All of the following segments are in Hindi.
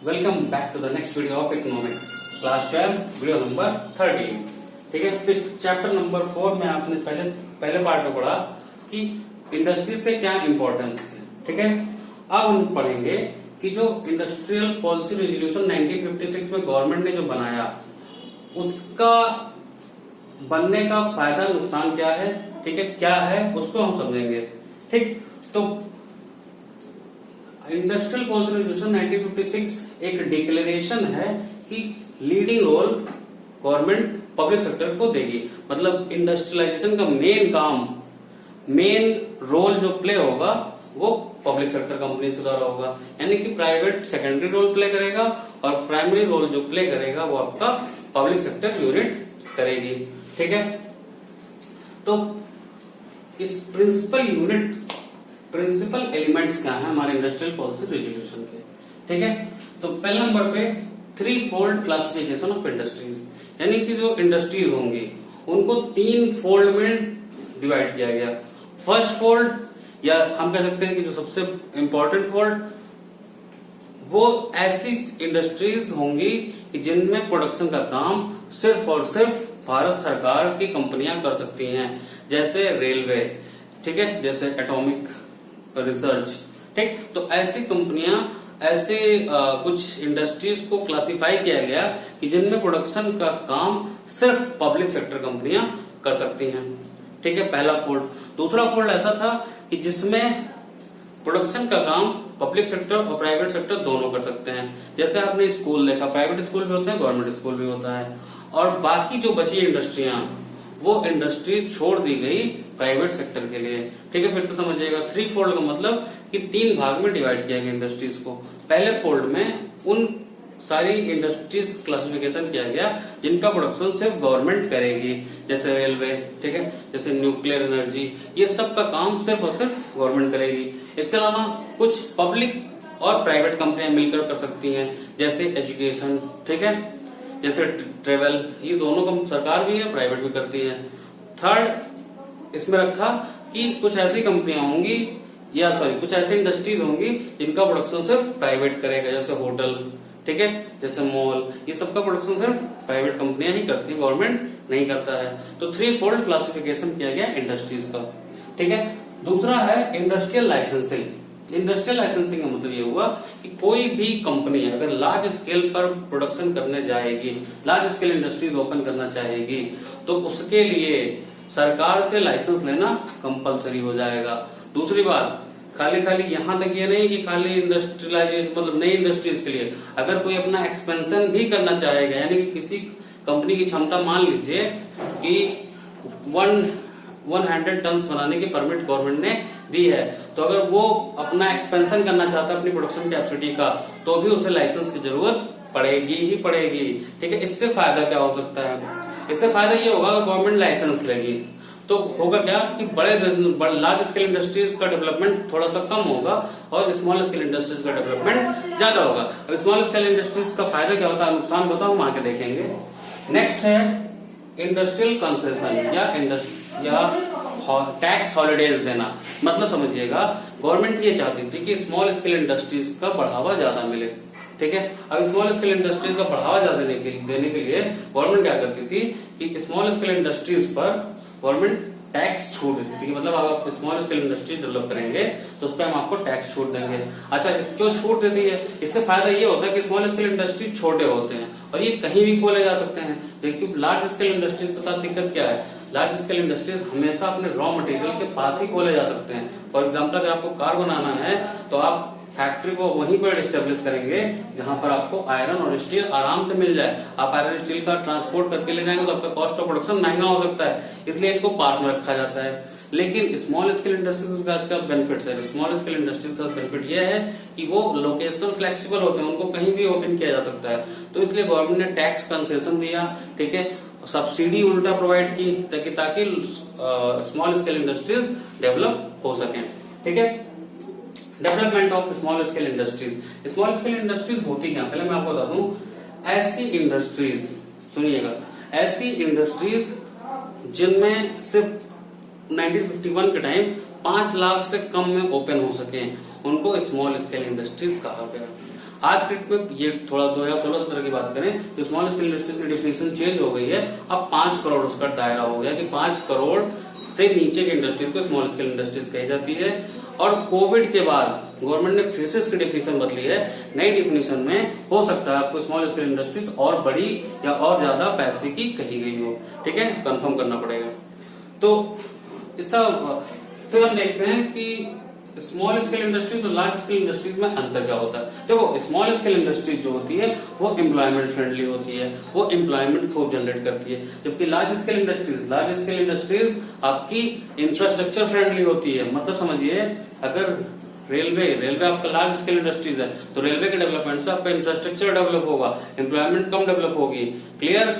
Welcome back to the next video of economics class 12 video number 13। ठीक है, फिर चैप्टर नंबर 4 में आपने पहले पार्ट में पढ़ा कि इंडस्ट्रीज के क्या इंपॉर्टेंस है। ठीक है, अब हम पढ़ेंगे कि जो इंडस्ट्रियल पॉलिसी रेजोल्यूशन 1956 में गवर्नमेंट ने जो बनाया उसका बनने का फायदा नुकसान क्या है। ठीक है, क्या है उसको हम समझेंगे। ठीक, तो इंडस्ट्रियल पॉलिसी रेजोल्यूशन 1956 एक डिक्लेरेशन है कि leading role government public sector को देगी। मतलब इंडस्ट्रियलाइजेशन का मेन रोल जो प्ले होगा वो पब्लिक सेक्टर कंपनी से द्वारा होगा, यानी कि प्राइवेट सेकेंडरी रोल प्ले करेगा और प्राइमरी रोल जो प्ले करेगा वो आपका पब्लिक सेक्टर यूनिट करेगी। ठीक है, तो इस प्रिंसिपल एलिमेंट्स क्या है हमारे इंडस्ट्रियल पॉलिसी रेजोल्यूशन के। ठीक है, तो पहले नंबर पे 3 फोल्ड क्लासिफिकेशन ऑफ इंडस्ट्रीज, यानी कि जो इंडस्ट्रीज होंगी उनको 3 फोल्ड में डिवाइड किया गया। फर्स्ट फोल्ड, या हम कह सकते हैं कि जो सबसे इंपॉर्टेंट फोल्ड, वो ऐसी इंडस्ट्रीज होंगी कि जिनमें प्रोडक्शन का काम सिर्फ और सिर्फ भारत सरकार की कंपनियां कर सकती हैं, जैसे रेलवे, ठीक है, जैसे एटॉमिक रिसर्च। ठीक, तो ऐसी कंपनियां, ऐसे कुछ इंडस्ट्रीज को क्लासिफाई किया गया कि जिनमें प्रोडक्शन का काम सिर्फ पब्लिक सेक्टर कंपनियां कर सकती हैं। ठीक है, पहला फोल्ड। दूसरा फोल्ड ऐसा था कि जिसमें प्रोडक्शन का काम पब्लिक सेक्टर और प्राइवेट सेक्टर दोनों कर सकते हैं। जैसे आपने स्कूल देखा, प्राइवेट स्कूल भी होते हैं, गवर्नमेंट स्कूल भी होता है। और बाकी जो बची इंडस्ट्रियां, वो इंडस्ट्री छोड़ दी गई प्राइवेट सेक्टर के लिए। ठीक है, फिर से समझिएगा, 3 फोल्ड का मतलब कि 3 भाग में डिवाइड किया गया इंडस्ट्रीज को। पहले फोल्ड में उन सारी इंडस्ट्रीज क्लासिफिकेशन किया गया जिनका प्रोडक्शन सिर्फ गवर्नमेंट करेगी, जैसे रेलवे, ठीक है, जैसे न्यूक्लियर एनर्जी, ये सब का काम सिर्फ और सिर्फ गवर्नमेंट करेगी। इसके अलावा कुछ पब्लिक और प्राइवेट कंपनियां मिलकर कर सकती हैं, जैसे एजुकेशन, ठीक है, जैसे ट्रेवल, ये दोनों का सरकार भी है, प्राइवेट भी करती है। थर्ड इसमें रखा कि कुछ ऐसी कंपनियां होंगी, या कुछ ऐसी इंडस्ट्रीज होंगी जिनका प्रोडक्शन सिर्फ प्राइवेट करेगा, जैसे होटल, ठीक है, जैसे मॉल, ये सबका प्रोडक्शन सिर्फ प्राइवेट कंपनियां ही करती है, गवर्नमेंट नहीं करता है। तो 3 फोल्ड क्लासिफिकेशन किया गया इंडस्ट्रीज का। ठीक है, दूसरा है इंडस्ट्रियल लाइसेंसिंग। इंडस्ट्रियल लाइसेंसिंग का मतलब ये हुआ कि कोई भी कंपनी अगर लार्ज स्केल पर प्रोडक्शन करने जाएगी, लार्ज स्केल इंडस्ट्रीज ओपन करना चाहेगी, तो उसके लिए सरकार से लाइसेंस लेना कंपलसरी हो जाएगा। दूसरी बात, खाली यहां तक ये नहीं कि खाली इंडस्ट्रियलाइजेशन मतलब नई इंडस्ट्रीज के लिए, अगर कोई अपना एक्सपेंशन भी करना चाहेगा, यानी कि किसी कंपनी की क्षमता, मान लीजिए कि 100 टन बनाने की परमिट गवर्नमेंट ने दी है, तो अगर वो अपना एक्सपेंशन करना चाहता है अपनी प्रोडक्शन कैपेसिटी का, तो भी उसे लाइसेंस की जरूरत पड़ेगी ही पड़ेगी। ठीक है, इससे फायदा क्या हो सकता है? इससे फायदा ये होगा अगर गवर्नमेंट लाइसेंस लेगी तो होगा क्या कि लार्ज स्केल इंडस्ट्रीज का डेवलपमेंट थोड़ा सा कम होगा और स्मॉल स्केल इंडस्ट्रीज का डेवलपमेंट ज्यादा होगा। अब स्मॉल स्केल इंडस्ट्रीज का फायदा क्या होता है, नुकसान होता है, हम आगे देखेंगे। नेक्स्ट है इंडस्ट्रियल कंसेशन या टैक्स हॉलीडेज देना। मतलब समझिएगा, गवर्नमेंट ये चाहती थी कि स्मॉल स्केल इंडस्ट्रीज का बढ़ावा ज्यादा मिले। ठीक है, अब स्मॉल स्केल इंडस्ट्रीज का बढ़ावा ज्यादा देने के लिए गवर्नमेंट क्या करती थी कि स्मॉल स्केल इंडस्ट्रीज पर गवर्नमेंट टैक्स छूट देती थी। मतलब आप स्मॉल स्केल इंडस्ट्री डेवलप करेंगे तो उस पर हम आपको टैक्स छूट देंगे। अच्छा, क्यों छूट देती है? इससे फायदा ये होता है कि स्मॉल स्केल इंडस्ट्री छोटे होते हैं और ये कहीं भी खोले जा सकते हैं। देखिए, लार्ज स्केल इंडस्ट्रीज के साथ दिक्कत क्या है, लार्ज स्केल इंडस्ट्रीज हमेशा अपने रॉ मटेरियल के पास ही खोले जा सकते हैं। फॉर एग्जाम्पल, अगर आपको कार बनाना है तो आप फैक्ट्री को वहीं पर एस्टेब्लिश करेंगे जहां पर आपको आयरन और स्टील आराम से मिल जाए। आप आयरन स्टील का ट्रांसपोर्ट करके ले जाएंगे तो आपका कॉस्ट ऑफ प्रोडक्शन महंगा हो सकता है, इसलिए इनको पास में रखा जाता है। लेकिन स्मॉल स्केल इंडस्ट्रीज का बेनिफिट है, स्मॉल स्केल इंडस्ट्रीज का बेनिफिट यह है कि वो लोकेशनल फ्लेक्सिबल होते हैं, उनको कहीं भी ओपन किया जा सकता है। तो इसलिए गवर्नमेंट ने टैक्स कंसेशन दिया, ठीक है, सब्सिडी उल्टा प्रोवाइड की ताकि स्मॉल स्केल इंडस्ट्रीज डेवलप हो सके। ठीक है, development of small scale industries. Small scale industries होती क्या, पहले मैं आपको बता दूं। ऐसी इंडस्ट्रीज, सुनिएगा, ऐसी इंडस्ट्रीज जिनमें सिर्फ 1951 के टाइम 5 लाख से कम में ओपन हो सके, उनको स्मॉल स्केल इंडस्ट्रीज कहा गया। आज के डेट में ये थोड़ा 2016-17 की बात करें तो स्मॉल स्केल इंडस्ट्रीज की डेफिनेशन चेंज हो गई है। अब 5 करोड़ उसका दायरा हो गया कि 5 करोड़ से नीचे की इंडस्ट्रीज को स्मॉल स्केल इंडस्ट्रीज कही जाती है। और कोविड के बाद गवर्नमेंट ने फिर से इसकी डेफिनेशन बदली है। नई डेफिनेशन में हो सकता है आपको स्मॉल स्केल इंडस्ट्रीज और बड़ी या और ज्यादा पैसे की कही गई हो, ठीक है, कंफर्म करना पड़ेगा। तो इसका फिर हम देखते हैं कि स्मॉल स्केल इंडस्ट्रीज और लार्ज स्केल इंडस्ट्रीज में अंतर क्या होता है। देखो स्मॉल स्केल इंडस्ट्रीज जो होती है वो एम्प्लॉयमेंट फ्रेंडली होती है, वो एम्प्लॉयमेंट खूब जनरेट करती है, जबकि लार्ज स्केल इंडस्ट्रीज आपकी इंफ्रास्ट्रक्चर फ्रेंडली होती है। मतलब समझिए अगर रेलवे आपका लार्ज स्केल इंडस्ट्रीज है तो रेलवे के डेवलपमेंट से आपका इंफ्रास्ट्रक्चर डेवलप होगा, एम्प्लॉयमेंट कम डेवलप होगी। क्लियर,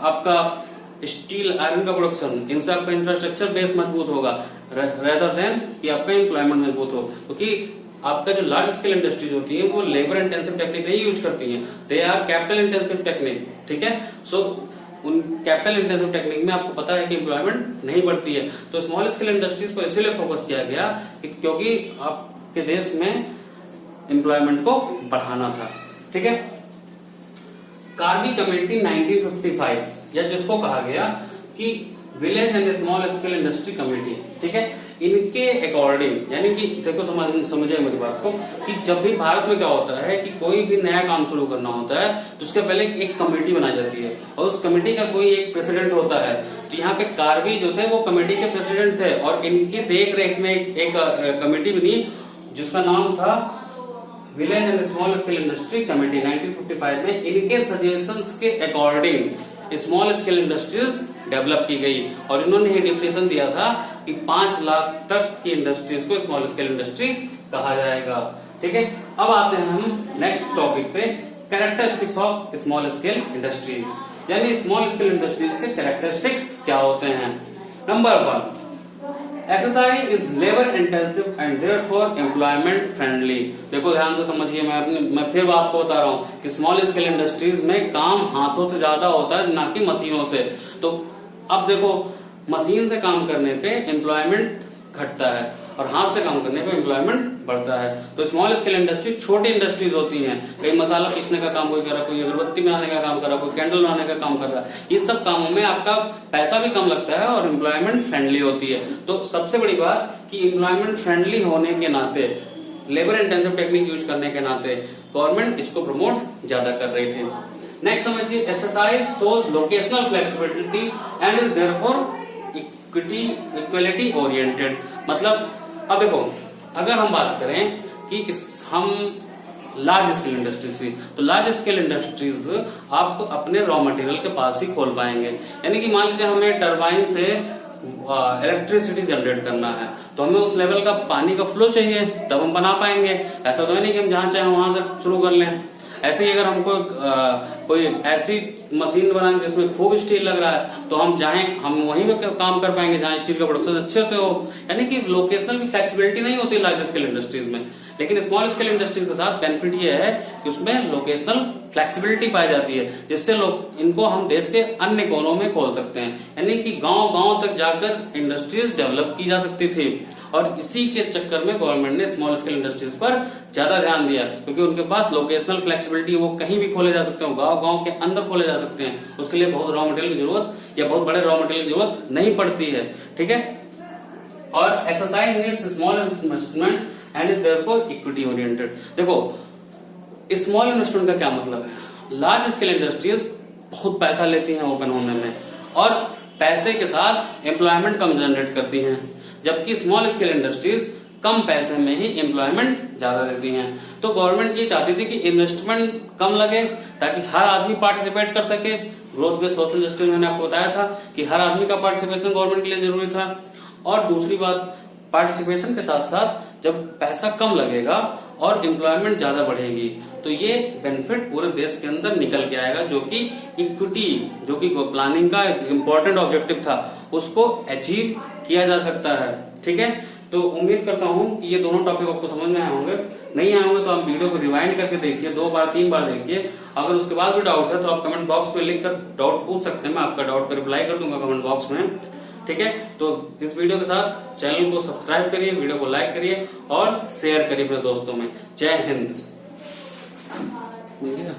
आपका स्टील आयरन का प्रोडक्शन, इनसे आपका इंफ्रास्ट्रक्चर बेस मजबूत होगा रेदर देन कि आपका एम्प्लॉयमेंट मजबूत हो, क्योंकि आपका जो लार्ज स्केल इंडस्ट्रीज होती है वो लेबर इंटेंसिव टेक्निक नहीं यूज करती हैं, they are capital intensive technique, ठीक है। सो उन कैपिटल इंटेंसिव टेक्निक में आपको पता है कि एम्प्लॉयमेंट नहीं बढ़ती है। तो स्मॉल स्केल इंडस्ट्रीज को इसीलिए फोकस किया गया क्योंकि आपके देश में एम्प्लॉयमेंट को बढ़ाना था, ठीक है। कार्बी कमेटी 1955 या जिसको कहा गया कि village and small scale industry committee, ठीक है, इनके अकॉर्डिंग, यानी कि देखो समझिए मेरी बात को, कि जब भी भारत में क्या होता है कि कोई भी नया काम शुरू करना होता है तो उसके पहले एक कमेटी बनाई जाती है और उस कमेटी का कोई एक प्रेसिडेंट होता है। तो यहाँ पे कार्बी जो थे वो कमेटी के प्रेसिडेंट थे और इनकी देख रेख में एक कमेटी बनी जिसका नाम था village and small scale industry committee. 1955 में इनके सजेशंस के according small scale industries develop की गई और इन्होंने ये डिफिनेशन दिया था कि 5 लाख तक की इंडस्ट्रीज को स्मॉल स्केल इंडस्ट्री कहा जाएगा, ठीक है। अब आते हैं हम नेक्स्ट टॉपिक पे, characteristics of small scale industry, यानी स्मॉल स्केल इंडस्ट्रीज के कैरेक्टरिस्टिक्स क्या होते हैं। Number 1, SSI is labour intensive and therefore employment friendly. देखो ध्यान से समझिए, मैं फिर आपको बता रहा हूँ कि स्मॉल स्केल इंडस्ट्रीज में काम हाथों से ज्यादा होता है ना कि मशीनों से। तो अब देखो मशीन से काम करने पे एम्प्लॉयमेंट घटता है और हाथ से काम करने पे एम्प्लॉयमेंट बढ़ता है। तो स्मॉल स्केल इंडस्ट्री छोटी इंडस्ट्रीज होती हैं, कहीं मसाला पीसने का काम कोई कर रहा, कोई अगरबत्ती बनाने का काम कर रहा, कोई कैंडल बनाने का काम कर रहा है। इस सब कामों में आपका पैसा भी कम लगता है और एम्प्लॉयमेंट फ्रेंडली होती है। तो सबसे बड़ी बात कि एम्प्लॉयमेंट फ्रेंडली होने के नाते, लेबर इंटेंसिव टेक्निक यूज करने के नाते गवर्नमेंट इसको प्रमोट ज्यादा कर रही थी। नेक्स्ट समझिए, SSI shows locational flexibility and is therefore equality oriented. मतलब अब देखो अगर हम बात करें कि हम लार्ज स्केल इंडस्ट्रीज की, तो लार्ज स्केल इंडस्ट्रीज आप अपने रॉ मटेरियल के पास ही खोल पाएंगे। यानी कि मान लीजिए हमें टरबाइन से इलेक्ट्रिसिटी जनरेट करना है तो हमें उस लेवल का पानी का फ्लो चाहिए तब हम बना पाएंगे। ऐसा तो है नहीं कि हम जहां चाहे वहां से शुरू कर लें। ऐसे ही अगर हमको कोई ऐसी मशीन बनानी जिसमें खूब स्टील लग रहा है तो हम वहीं पे काम कर पाएंगे जहां स्टील का प्रोडक्शन अच्छे से हो। यानी कि लोकेशनल की फ्लेक्सिबिलिटी नहीं होती लार्ज स्केल इंडस्ट्रीज में, लेकिन स्मॉल स्केल इंडस्ट्रीज के साथ बेनिफिट ये है कि उसमें लोकेशनल फ्लेक्सिबिलिटी पाई जाती है, जिससे लोग इनको हम देश के अन्य कोनों में खोल सकते हैं। यानी कि गांव तक जाकर इंडस्ट्रीज डेवलप की जा सकती थी और इसी के चक्कर में गवर्नमेंट ने स्मॉल स्केल इंडस्ट्रीज पर ज्यादा ध्यान दिया, क्योंकि उनके पास लोकेशनल फ्लेक्सिबिलिटी, वो कहीं भी खोले जा सकते हैं, गांव के अंदर खोले जा सकते हैं। उसके लिए बहुत रॉ मटेरियल की जरूरत या बहुत बड़े रॉ मटेरियल की जरूरत नहीं पड़ती है, ठीक है। और SSI needs small investment and is therefore equity oriented. देखो स्मॉल इन्वेस्टमेंट का क्या मतलब है। लार्ज स्केल इंडस्ट्रीज बहुत पैसा लेती हैं ओपन होने में और पैसे के साथ एम्प्लॉयमेंट कम जनरेट करती हैं, जबकि स्मॉल स्केल इंडस्ट्रीज कम पैसे में ही एम्प्लॉयमेंट ज्यादा देती हैं। तो गवर्नमेंट ये चाहती थी कि इन्वेस्टमेंट कम लगे ताकि हर आदमी पार्टिसिपेट कर सके। ग्रोथ बेस्ड सोशल जस्टिस मैंने आपको बताया था कि हर आदमी का पार्टिसिपेशन गवर्नमेंट के लिए जरूरी था। और दूसरी बात, पार्टिसिपेशन के साथ साथ जब पैसा कम लगेगा और एम्प्लॉयमेंट ज्यादा बढ़ेगी तो ये बेनिफिट पूरे देश के अंदर निकल के आएगा, जो कि इक्विटी, जो कि प्लानिंग का एक इम्पोर्टेंट ऑब्जेक्टिव था, उसको अचीव किया जा सकता है, ठीक है। तो उम्मीद करता हूं कि ये दोनों टॉपिक आपको समझ में आए होंगे। नहीं आए होंगे तो आप वीडियो को रिवाइंड करके देखिए, 2 बार 3 बार देखिए। अगर उसके बाद भी डाउट है तो आप कमेंट बॉक्स में लिखकर डाउट पूछ सकते हैं, मैं आपका डाउट पर रिप्लाई कर दूंगा कमेंट बॉक्स में, ठीक है। तो इस वीडियो के साथ चैनल को सब्सक्राइब करिए, वीडियो को लाइक करिए और शेयर करिए अपने दोस्तों में। जय हिंद। हो गया।